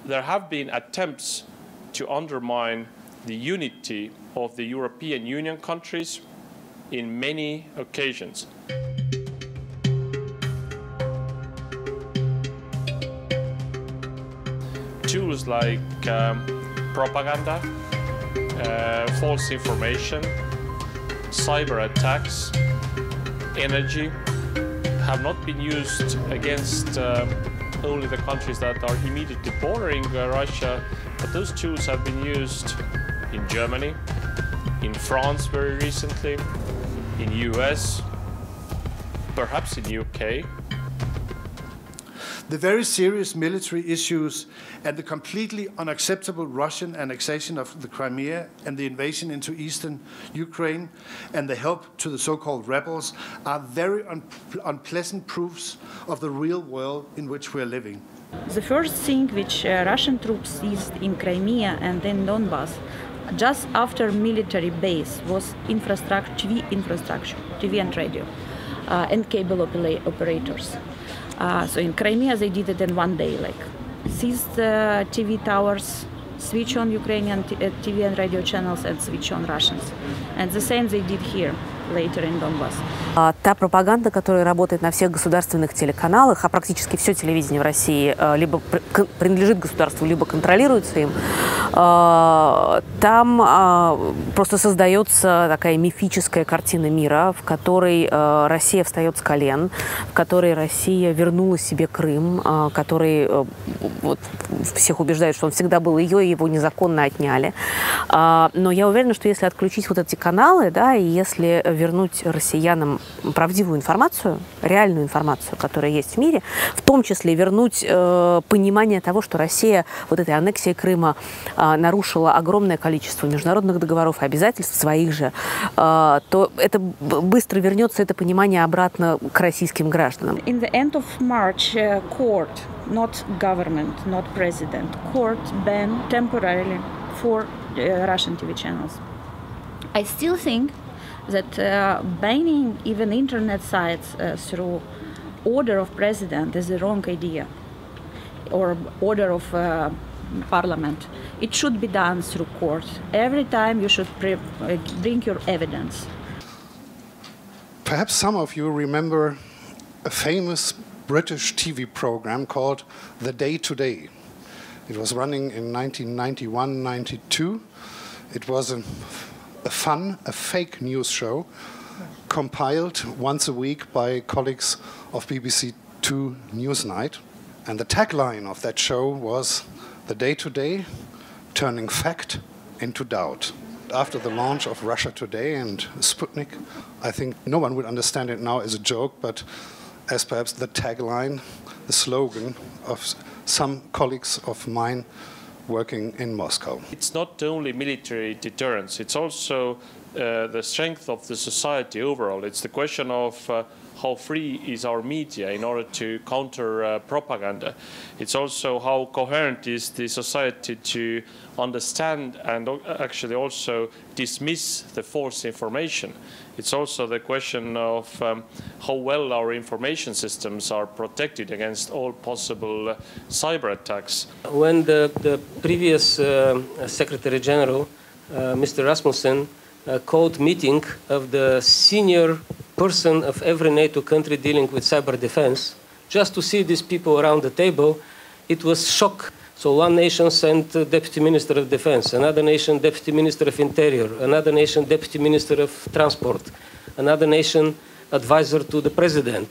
there have been attempts to undermine the unity of the European Union countries in many occasions. Tools like propaganda, false information, cyber attacks, energy have not been used against only the countries that are immediately bordering Russia, but those tools have been used in Germany, in France very recently, in US, perhaps in UK. The very serious military issues and the completely unacceptable Russian annexation of the Crimea and the invasion into eastern Ukraine and the help to the so-called rebels are very unpleasant proofs of the real world in which we are living. The first thing which Russian troops seized in Crimea and then Donbass, just after military base, was TV infrastructure, TV and radio, and cable operators. So in Crimea they did it in one day, like seized TV towers, switch on Ukrainian TV and radio channels and switch on Russians. And the same they did here, later in Donbass. Та пропаганда, которая работает на всех государственных телеканалах, а практически все телевидение в России либо принадлежит государству, либо контролируется им, там просто создается такая мифическая картина мира, в которой Россия встает с колен, в которой Россия вернула себе Крым, который вот, всех убеждают, что он всегда был ее, и его незаконно отняли. Но я уверена, что если отключить вот эти каналы, да, и если вернуть россиянам правдивую информацию, реальную информацию, которая есть в мире, в том числе вернуть понимание того, что Россия вот этой аннексией Крыма нарушила огромное количество международных договоров и обязательств своих же, то это быстро вернется, это понимание обратно к российским гражданам. In the end of March, court, not government, not president, court banned temporarily 4 Russian TV channels. I still think that banning even internet sites through order of president is the wrong idea, or order of parliament. It should be done through court. Every time you should bring your evidence. Perhaps some of you remember a famous British TV program called The Day Today. It was running in 1991-92. It was a fake news show compiled once a week by colleagues of BBC Two Newsnight. And the tagline of that show was "The Day Today, turning fact into doubt." After the launch of Russia Today and Sputnik, I think no one would understand it now as a joke, but as perhaps the tagline, the slogan of some colleagues of mine working in Moscow. It's not only military deterrence, it's also the strength of the society overall. It's the question of how free is our media in order to counter propaganda. It's also how coherent is the society to understand and actually also dismiss the false information. It's also the question of how well our information systems are protected against all possible cyber attacks. When the previous Secretary General, Mr. Rasmussen, called meeting of the senior person of every NATO country dealing with cyber defense, just to see these people around the table, it was shock. So one nation sent Deputy Minister of Defense, another nation Deputy Minister of Interior, another nation Deputy Minister of Transport, another nation advisor to the President.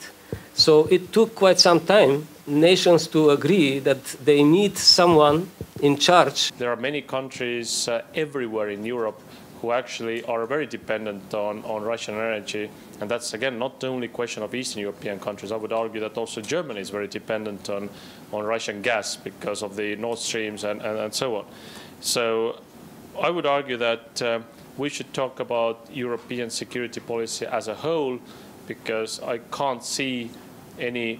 So it took quite some time, nations to agree that they need someone in charge. There are many countries everywhere in Europe who actually are very dependent on Russian energy. And that's, again, not only a question of Eastern European countries. I would argue that also Germany is very dependent on Russian gas because of the Nord Streams and so on. So I would argue that we should talk about European security policy as a whole, because I can't see any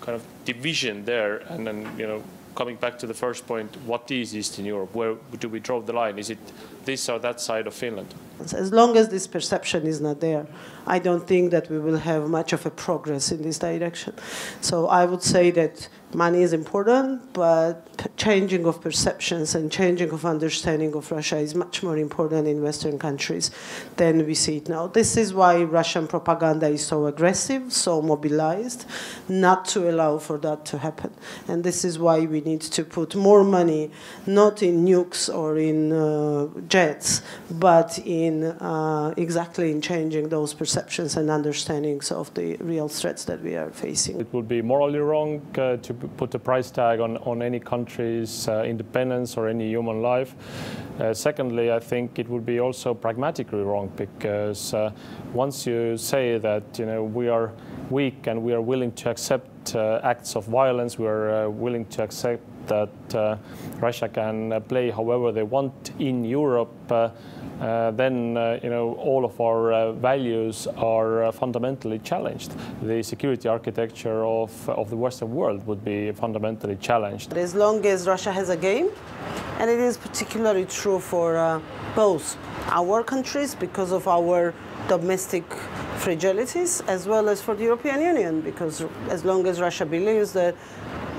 kind of division there. And then, you know, coming back to the first point, what is Eastern Europe? Where do we draw the line? Is it this or that side of Finland? As long as this perception is not there, I don't think that we will have much of a progress in this direction. So I would say that money is important, but changing of perceptions and changing of understanding of Russia is much more important in Western countries than we see it now. This is why Russian propaganda is so aggressive, so mobilized, not to allow for that to happen. And this is why we need to put more money, not in nukes or in jets, but in exactly in changing those perceptions and understandings of the real threats that we are facing. It would be morally wrong to put a price tag on any country's independence or any human life. Secondly, I think it would be also pragmatically wrong, because once you say that we are weak and we are willing to accept acts of violence, we are willing to accept that Russia can play however they want in Europe, then all of our values are fundamentally challenged. The security architecture of the Western world would be fundamentally challenged. As long as Russia has a game, and it is particularly true for both our countries because of our domestic fragilities, as well as for the European Union, because as long as Russia believes that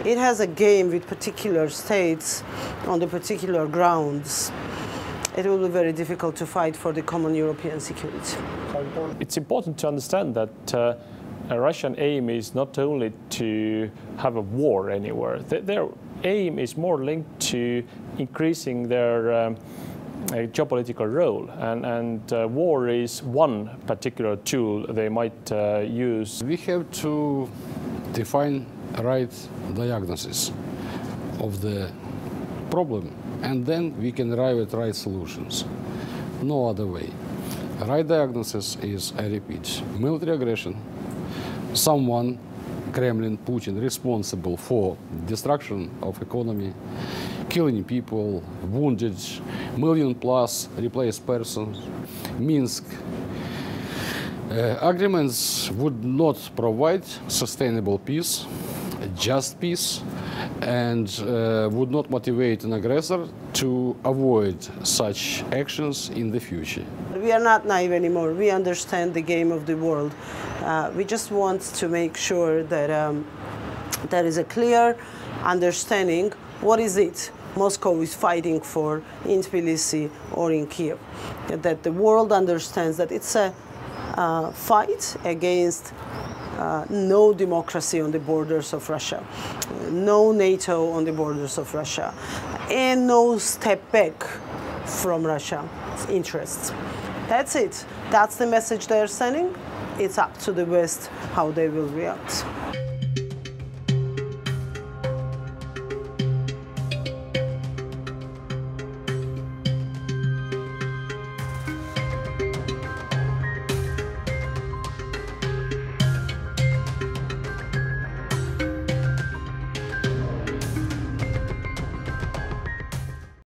it has a game with particular states on the particular grounds, it will be very difficult to fight for the common European security. It's important to understand that a Russian aim is not only to have a war anywhere. Their aim is more linked to increasing their geopolitical role, and war is one particular tool they might use. We have to define right diagnosis of the problem, and then we can arrive at right solutions. No other way. Right diagnosis is, I repeat, military aggression, someone, Kremlin, Putin, responsible for destruction of economy, killing people, wounded, million plus replaced persons. Minsk agreements would not provide sustainable peace, just peace, and would not motivate an aggressor to avoid such actions in the future. We are not naive anymore. We understand the game of the world. We just want to make sure that there is a clear understanding what is it Moscow is fighting for in Tbilisi or in Kiev. That the world understands that it's a fight against no democracy on the borders of Russia, no NATO on the borders of Russia, and no step back from Russia's interests. That's it. That's the message they're sending. It's up to the West how they will react.